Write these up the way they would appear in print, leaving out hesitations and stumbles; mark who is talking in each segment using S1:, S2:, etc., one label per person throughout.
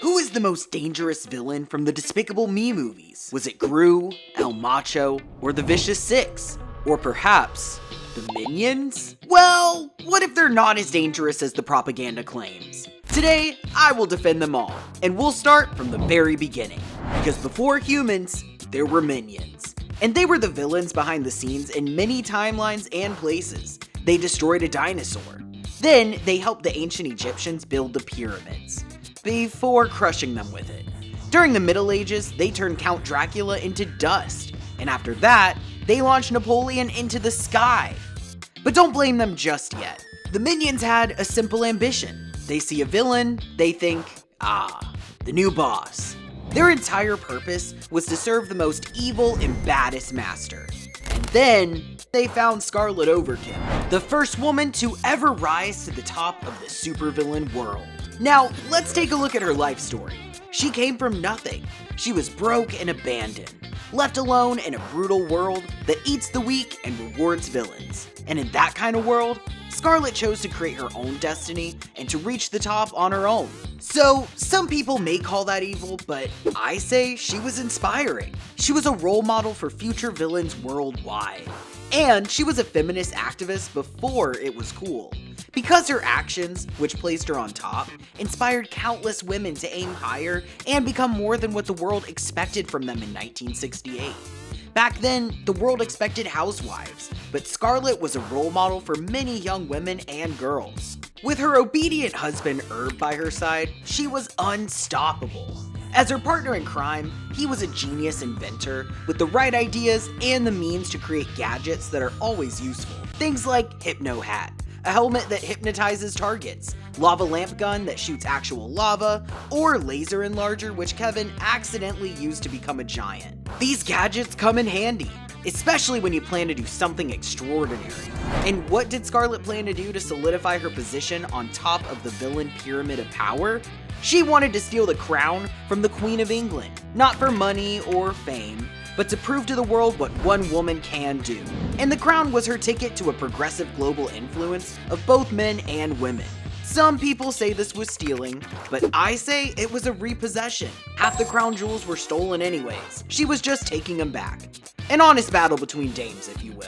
S1: Who is the most dangerous villain from the Despicable Me movies? Was it Gru, El Macho, or the Vicious Six? Or perhaps, the Minions? Well, what if they're not as dangerous as the propaganda claims? Today, I will defend them all, and we'll start from the very beginning. Because before humans, there were minions. And they were the villains behind the scenes in many timelines and places. They destroyed a dinosaur. Then, they helped the ancient Egyptians build the pyramids, before crushing them with it. During the Middle Ages, they turned Count Dracula into dust. And after that, they launched Napoleon into the sky. But don't blame them just yet. The minions had a simple ambition. They see a villain, they think, the new boss. Their entire purpose was to serve the most evil and baddest master. And then, they found Scarlet Overkill, the first woman to ever rise to the top of the supervillain world. Now, let's take a look at her life story. She came from nothing. She was broke and abandoned, left alone in a brutal world that eats the weak and rewards villains. And in that kind of world, Scarlet chose to create her own destiny and to reach the top on her own. So, some people may call that evil, but I say she was inspiring. She was a role model for future villains worldwide. And she was a feminist activist before it was cool. Because her actions, which placed her on top, inspired countless women to aim higher and become more than what the world expected from them in 1968. Back then, the world expected housewives, but Scarlet was a role model for many young women and girls. With her obedient husband Herb by her side, she was unstoppable. As her partner in crime, he was a genius inventor with the right ideas and the means to create gadgets that are always useful. Things like Hypno Hat, a helmet that hypnotizes targets, lava lamp gun that shoots actual lava, or laser enlarger which Kevin accidentally used to become a giant. These gadgets come in handy, especially when you plan to do something extraordinary. And what did Scarlet plan to do to solidify her position on top of the villain pyramid of power? She wanted to steal the crown from the Queen of England, not for money or fame, but to prove to the world what one woman can do. And the crown was her ticket to a progressive global influence of both men and women. Some people say this was stealing, but I say it was a repossession. Half the crown jewels were stolen anyways. She was just taking them back. An honest battle between dames, if you will.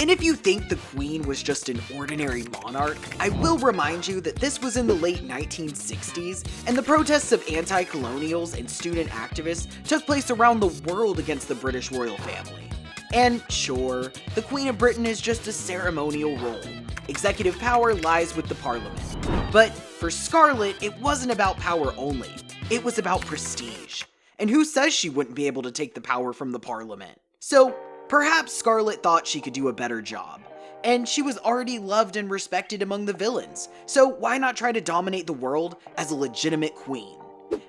S1: And if you think the queen was just an ordinary monarch, I will remind you that this was in the late 1960s, and the protests of anti-colonials and student activists took place around the world against the British royal family. And sure, the Queen of Britain is just a ceremonial role. Executive power lies with the Parliament. But for Scarlet, it wasn't about power only. It was about prestige. And who says she wouldn't be able to take the power from the Parliament? So, perhaps Scarlet thought she could do a better job. And she was already loved and respected among the villains, so why not try to dominate the world as a legitimate queen?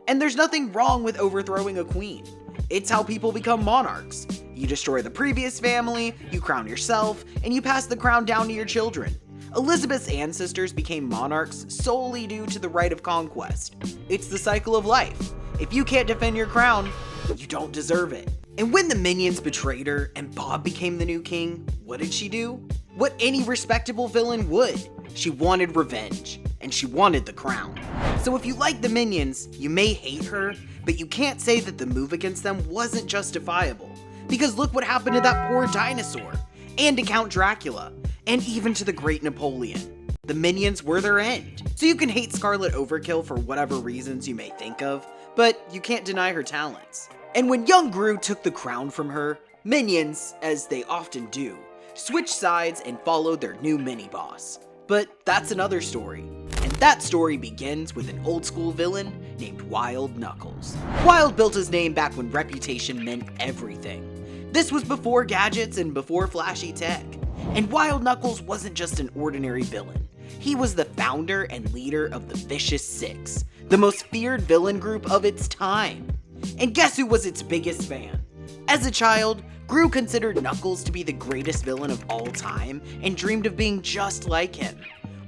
S1: And there's nothing wrong with overthrowing a queen. It's how people become monarchs. You destroy the previous family, you crown yourself, and you pass the crown down to your children. Elizabeth's ancestors became monarchs solely due to the right of conquest. It's the cycle of life. If you can't defend your crown, you don't deserve it. And when the minions betrayed her and Bob became the new king, what did she do? What any respectable villain would. She wanted revenge, and she wanted the crown. So if you like the minions, you may hate her, but you can't say that the move against them wasn't justifiable. Because look what happened to that poor dinosaur, and to Count Dracula, and even to the great Napoleon. The minions were their end. So you can hate Scarlet Overkill for whatever reasons you may think of, but you can't deny her talents. And when young Gru took the crown from her, minions, as they often do, switched sides and followed their new mini-boss. But that's another story. And that story begins with an old school villain named Wild Knuckles. Wild built his name back when reputation meant everything. This was before gadgets and before flashy tech. And Wild Knuckles wasn't just an ordinary villain. He was the founder and leader of the Vicious Six, the most feared villain group of its time. And guess who was its biggest fan? As a child, Gru considered Knuckles to be the greatest villain of all time and dreamed of being just like him.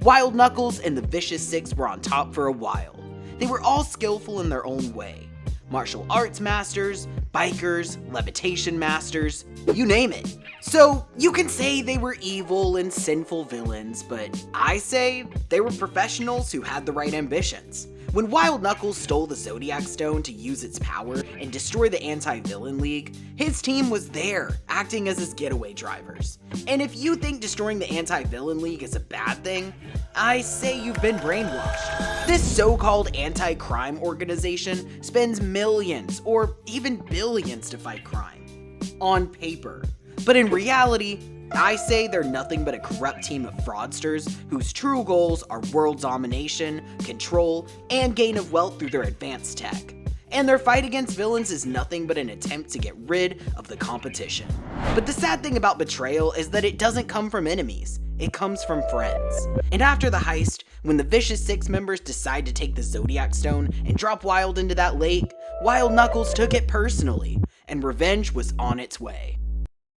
S1: Wild Knuckles and the Vicious Six were on top for a while. They were all skillful in their own way. Martial arts masters, bikers, levitation masters, you name it. So you can say they were evil and sinful villains, but I say they were professionals who had the right ambitions. When Wild Knuckles stole the Zodiac Stone to use its power and destroy the Anti-Villain League, his team was there, acting as his getaway drivers. And if you think destroying the Anti-Villain League is a bad thing, I say you've been brainwashed. This so-called anti-crime organization spends millions or even billions to fight crime. On paper. But in reality, I say they're nothing but a corrupt team of fraudsters whose true goals are world domination, control, and gain of wealth through their advanced tech. And their fight against villains is nothing but an attempt to get rid of the competition. But the sad thing about betrayal is that it doesn't come from enemies, it comes from friends. And after the heist, when the Vicious Six members decide to take the Zodiac Stone and drop Wild into that lake, Wild Knuckles took it personally, and revenge was on its way.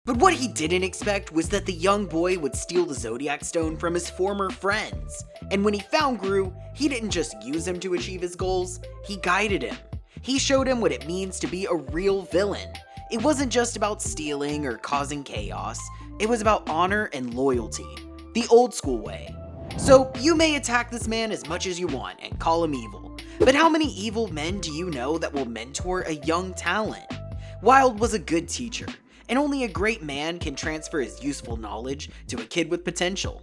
S1: But what he didn't expect was that the young boy would steal the Zodiac Stone from his former friends. And when he found Gru, he didn't just use him to achieve his goals, he guided him. He showed him what it means to be a real villain. It wasn't just about stealing or causing chaos, it was about honor and loyalty, the old school way. So you may attack this man as much as you want and call him evil, but how many evil men do you know that will mentor a young talent? Wild was a good teacher, and only a great man can transfer his useful knowledge to a kid with potential.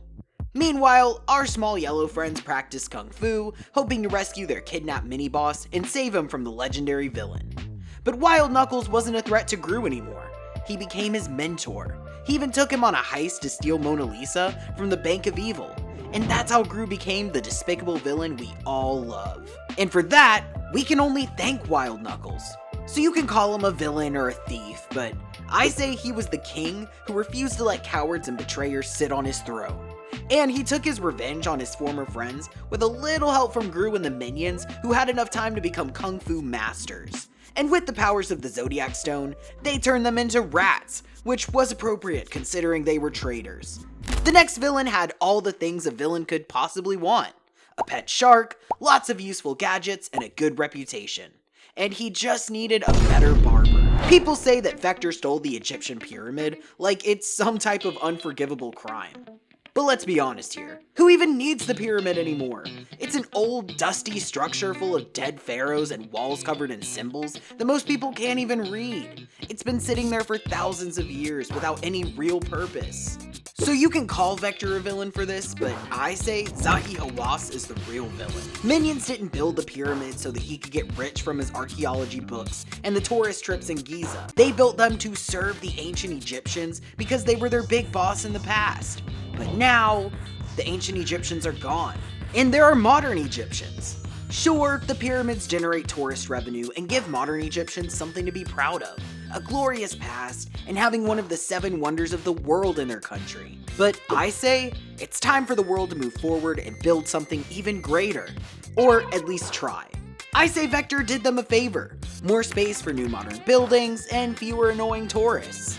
S1: Meanwhile, our small yellow friends practice kung fu, hoping to rescue their kidnapped mini-boss and save him from the legendary villain. But Wild Knuckles wasn't a threat to Gru anymore. He became his mentor. He even took him on a heist to steal Mona Lisa from the Bank of Evil. And that's how Gru became the despicable villain we all love. And for that, we can only thank Wild Knuckles. So you can call him a villain or a thief, but I say he was the king who refused to let cowards and betrayers sit on his throne. And he took his revenge on his former friends with a little help from Gru and the minions who had enough time to become kung fu masters. And with the powers of the Zodiac Stone, they turned them into rats, which was appropriate considering they were traitors. The next villain had all the things a villain could possibly want. A pet shark, lots of useful gadgets, and a good reputation. And he just needed a better barber. People say that Vector stole the Egyptian pyramid like it's some type of unforgivable crime. But let's be honest here, who even needs the pyramid anymore? It's an old, dusty structure full of dead pharaohs and walls covered in symbols that most people can't even read. It's been sitting there for thousands of years without any real purpose. So you can call Vector a villain for this, but I say Zahi Hawass is the real villain. Minions didn't build the pyramid so that he could get rich from his archaeology books and the tourist trips in Giza. They built them to serve the ancient Egyptians because they were their big boss in the past. But now, the ancient Egyptians are gone, and there are modern Egyptians. Sure, the pyramids generate tourist revenue and give modern Egyptians something to be proud of, a glorious past, and having one of the 7 wonders of the world in their country. But I say, it's time for the world to move forward and build something even greater, or at least try. I say Vector did them a favor, more space for new modern buildings and fewer annoying tourists.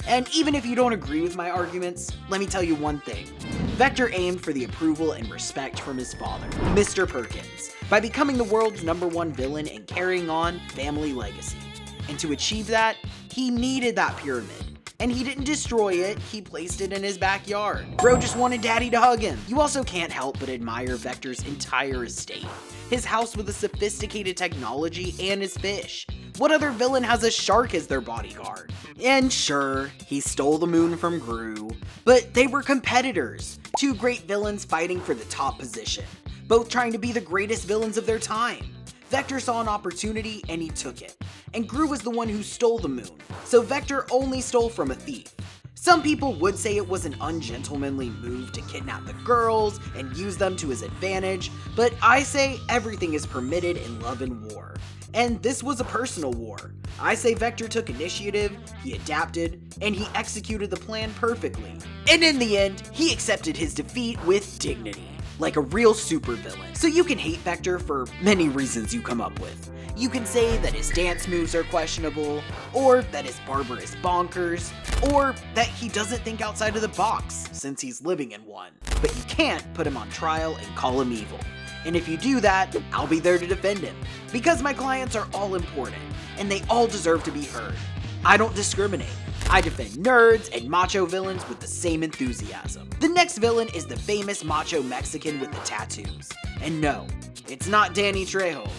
S1: And even if you don't agree with my arguments, let me tell you one thing. Vector aimed for the approval and respect from his father, Mr. Perkins, by becoming the world's #1 villain and carrying on family legacy. And to achieve that, he needed that pyramid. And he didn't destroy it, he placed it in his backyard. Bro just wanted daddy to hug him. You also can't help but admire Vector's entire estate. His house with a sophisticated technology and his fish. What other villain has a shark as their bodyguard? And sure, he stole the moon from Gru, but they were competitors. 2 great villains fighting for the top position, both trying to be the greatest villains of their time. Vector saw an opportunity and he took it. And Gru was the one who stole the moon, so Vector only stole from a thief. Some people would say it was an ungentlemanly move to kidnap the girls and use them to his advantage, but I say everything is permitted in love and war. And this was a personal war. I say Vector took initiative, he adapted, and he executed the plan perfectly. And in the end, he accepted his defeat with dignity, like a real supervillain. So you can hate Vector for many reasons you come up with. You can say that his dance moves are questionable, or that his barber is bonkers, or that he doesn't think outside of the box since he's living in one. But you can't put him on trial and call him evil. And if you do that, I'll be there to defend him. Because my clients are all important, and they all deserve to be heard. I don't discriminate. I defend nerds and macho villains with the same enthusiasm. The next villain is the famous macho Mexican with the tattoos. And no, it's not Danny Trejo.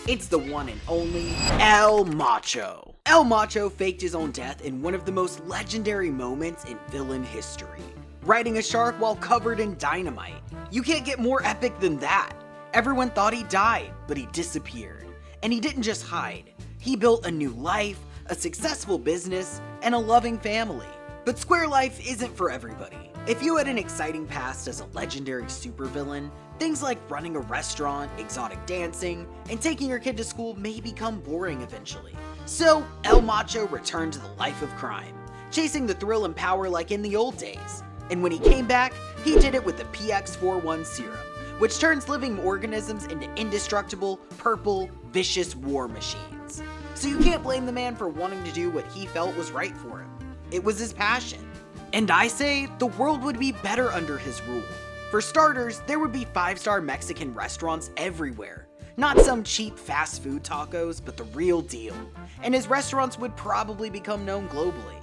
S1: It's the one and only El Macho. El Macho faked his own death in one of the most legendary moments in villain history, riding a shark while covered in dynamite. You can't get more epic than that. Everyone thought he died, but he disappeared. And he didn't just hide. He built a new life, a successful business, and a loving family. But square life isn't for everybody. If you had an exciting past as a legendary supervillain, things like running a restaurant, exotic dancing, and taking your kid to school may become boring eventually. So, El Macho returned to the life of crime, chasing the thrill and power like in the old days. And when he came back, he did it with the PX41 serum, which turns living organisms into indestructible, purple, vicious war machines. So you can't blame the man for wanting to do what he felt was right for him. It was his passion. And I say, the world would be better under his rule. For starters, there would be 5-star Mexican restaurants everywhere. Not some cheap fast food tacos, but the real deal. And his restaurants would probably become known globally.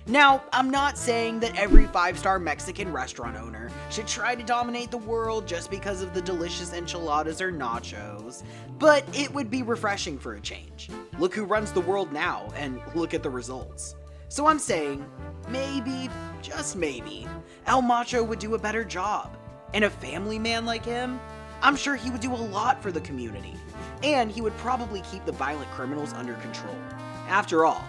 S1: Now, I'm not saying that every 5-star Mexican restaurant owner should try to dominate the world just because of the delicious enchiladas or nachos, but it would be refreshing for a change. Look who runs the world now, and look at the results. So I'm saying, maybe, just maybe, El Macho would do a better job. And a family man like him, I'm sure he would do a lot for the community. And he would probably keep the violent criminals under control. After all,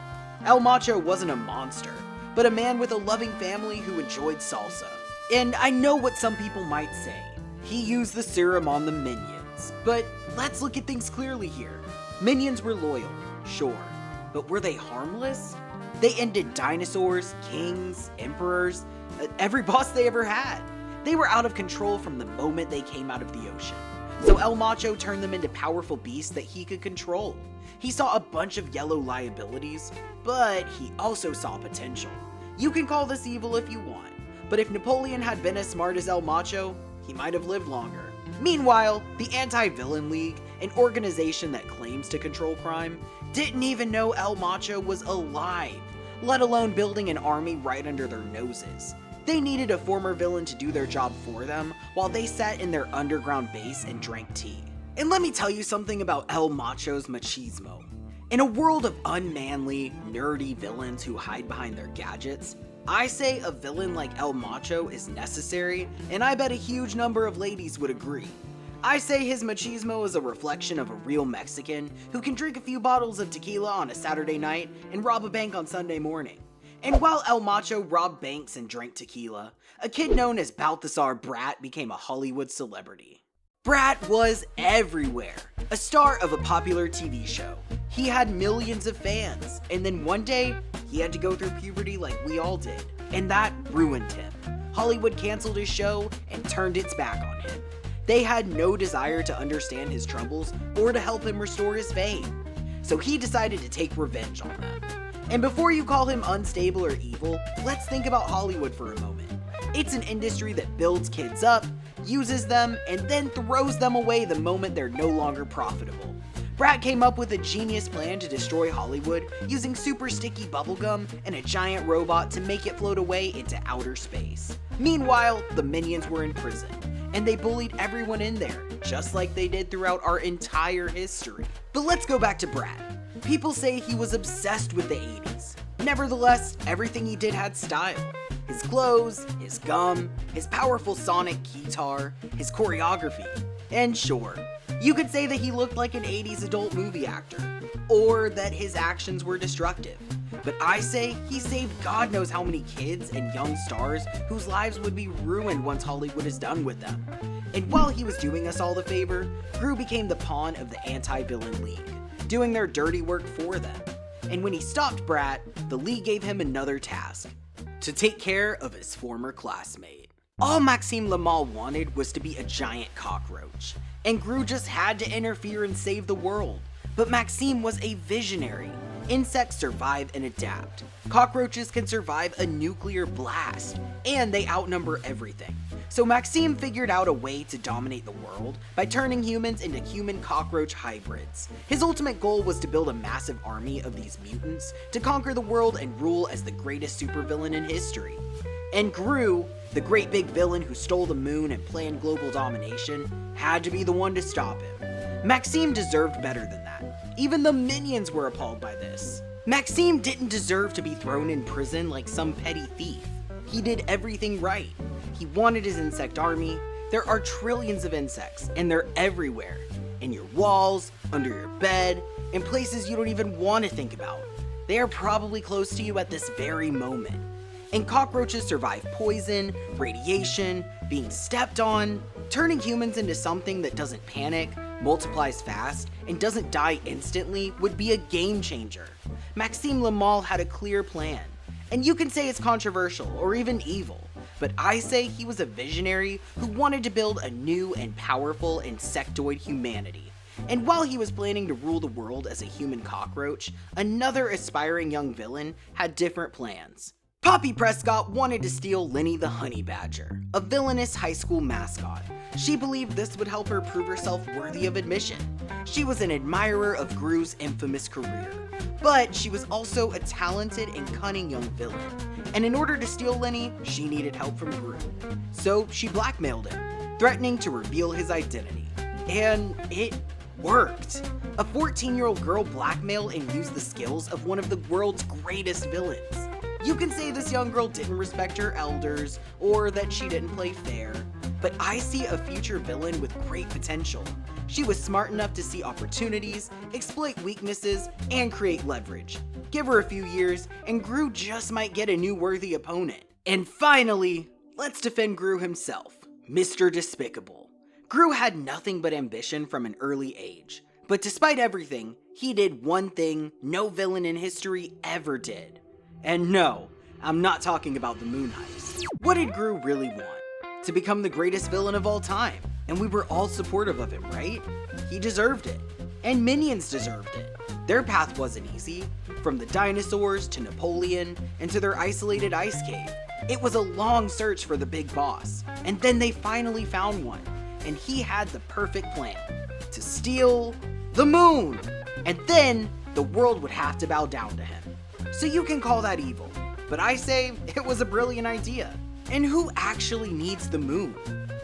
S1: El Macho wasn't a monster, but a man with a loving family who enjoyed salsa. And I know what some people might say. He used the serum on the minions. But let's look at things clearly here. Minions were loyal, sure. But were they harmless? They ended dinosaurs, kings, emperors, every boss they ever had. They were out of control from the moment they came out of the ocean. So El Macho turned them into powerful beasts that he could control. He saw a bunch of yellow liabilities, but he also saw potential. You can call this evil if you want, but if Napoleon had been as smart as El Macho, he might have lived longer. Meanwhile, the Anti-Villain League, an organization that claims to control crime, didn't even know El Macho was alive, let alone building an army right under their noses. They needed a former villain to do their job for them while they sat in their underground base and drank tea. And let me tell you something about El Macho's machismo. In a world of unmanly, nerdy villains who hide behind their gadgets, I say a villain like El Macho is necessary, and I bet a huge number of ladies would agree. I say his machismo is a reflection of a real Mexican who can drink a few bottles of tequila on a Saturday night and rob a bank on Sunday morning. And while El Macho robbed banks and drank tequila, a kid known as Balthazar Brat became a Hollywood celebrity. Brat was everywhere, a star of a popular TV show. He had millions of fans, and then one day, he had to go through puberty like we all did, and that ruined him. Hollywood canceled his show and turned its back on him. They had no desire to understand his troubles or to help him restore his fame. So he decided to take revenge on them. And before you call him unstable or evil, let's think about Hollywood for a moment. It's an industry that builds kids up, uses them, and then throws them away the moment they're no longer profitable. Brat came up with a genius plan to destroy Hollywood using super sticky bubblegum and a giant robot to make it float away into outer space. Meanwhile, the minions were in prison, and they bullied everyone in there, just like they did throughout our entire history. But let's go back to Brat. People say he was obsessed with the 80s. Nevertheless, everything he did had style. His clothes, his gum, his powerful sonic guitar, his choreography. And sure, you could say that he looked like an 80s adult movie actor, or that his actions were destructive. But I say he saved God knows how many kids and young stars whose lives would be ruined once Hollywood is done with them. And while he was doing us all the favor, Gru became the pawn of the Anti-Villain League, doing their dirty work for them. And when he stopped Brat, the League gave him another task: to take care of his former classmate. All Maxime Lamal wanted was to be a giant cockroach, and Gru just had to interfere and save the world. But Maxime was a visionary. Insects survive and adapt. Cockroaches can survive a nuclear blast, and they outnumber everything. So Maxime figured out a way to dominate the world by turning humans into human-cockroach hybrids. His ultimate goal was to build a massive army of these mutants to conquer the world and rule as the greatest supervillain in history. And Gru, The great big villain who stole the moon and planned global domination had to be the one to stop him. Maxime deserved better than that. Even the minions were appalled by this. Maxime didn't deserve to be thrown in prison like some petty thief. He did everything right. He wanted his insect army. There are trillions of insects, and they're everywhere. In your walls, under your bed, in places you don't even want to think about. They are probably close to you at this very moment. And cockroaches survive poison, radiation, being stepped on. Turning humans into something that doesn't panic, multiplies fast, and doesn't die instantly would be a game changer. Maxime Le Mal had a clear plan. And you can say it's controversial or even evil, but I say he was a visionary who wanted to build a new and powerful insectoid humanity. And while he was planning to rule the world as a human cockroach, another aspiring young villain had different plans. Poppy Prescott wanted to steal Lenny the Honey Badger, a villainous high school mascot. She believed this would help her prove herself worthy of admission. She was an admirer of Gru's infamous career, but she was also a talented and cunning young villain. And in order to steal Lenny, she needed help from Gru. So she blackmailed him, threatening to reveal his identity. And it worked. A 14-year-old girl blackmailed and used the skills of one of the world's greatest villains. You can say this young girl didn't respect her elders, or that she didn't play fair, but I see a future villain with great potential. She was smart enough to see opportunities, exploit weaknesses, and create leverage. Give her a few years, and Gru just might get a new worthy opponent. And finally, let's defend Gru himself, Mr. Despicable. Gru had nothing but ambition from an early age, but despite everything, he did one thing no villain in history ever did. And no, I'm not talking about the moon heist. What did Gru really want? To become the greatest villain of all time. And we were all supportive of him, right? He deserved it. And minions deserved it. Their path wasn't easy. From the dinosaurs to Napoleon and to their isolated ice cave. It was a long search for the big boss. And then they finally found one. And he had the perfect plan. To steal the moon. And then the world would have to bow down to him. So you can call that evil, but I say it was a brilliant idea. And who actually needs the moon?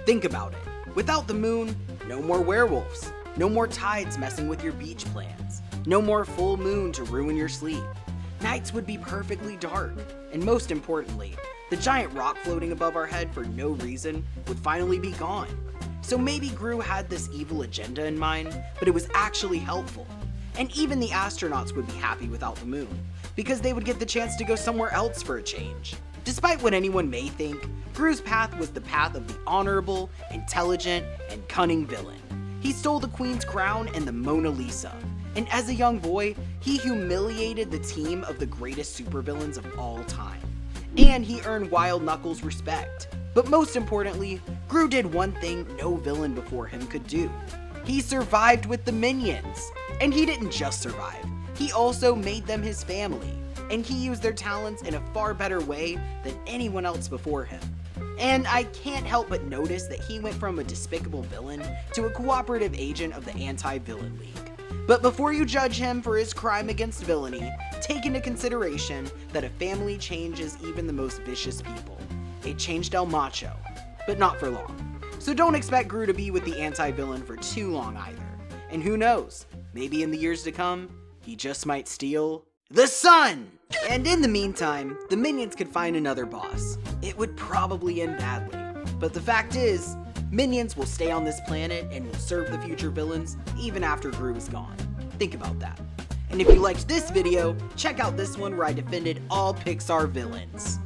S1: Think about it. Without the moon, no more werewolves, no more tides messing with your beach plans, no more full moon to ruin your sleep. Nights would be perfectly dark, and most importantly, the giant rock floating above our head for no reason would finally be gone. So maybe Gru had this evil agenda in mind, but it was actually helpful. And even the astronauts would be happy without the moon, because they would get the chance to go somewhere else for a change. Despite what anyone may think, Gru's path was the path of the honorable, intelligent, and cunning villain. He stole the Queen's crown and the Mona Lisa, and as a young boy, he humiliated the team of the greatest supervillains of all time. And he earned Wild Knuckles' respect. But most importantly, Gru did one thing no villain before him could do. He survived with the minions. And he didn't just survive, he also made them his family, and he used their talents in a far better way than anyone else before him. And I can't help but notice that he went from a despicable villain to a cooperative agent of the Anti-Villain League. But before you judge him for his crime against villainy, take into consideration that a family changes even the most vicious people. It changed El Macho, but not for long. So don't expect Gru to be with the anti-villain for too long either. And who knows? Maybe in the years to come, he just might steal the sun! And in the meantime, the minions could find another boss. It would probably end badly. But the fact is, minions will stay on this planet and will serve the future villains even after Gru is gone. Think about that. And if you liked this video, check out this one where I defended all Pixar villains.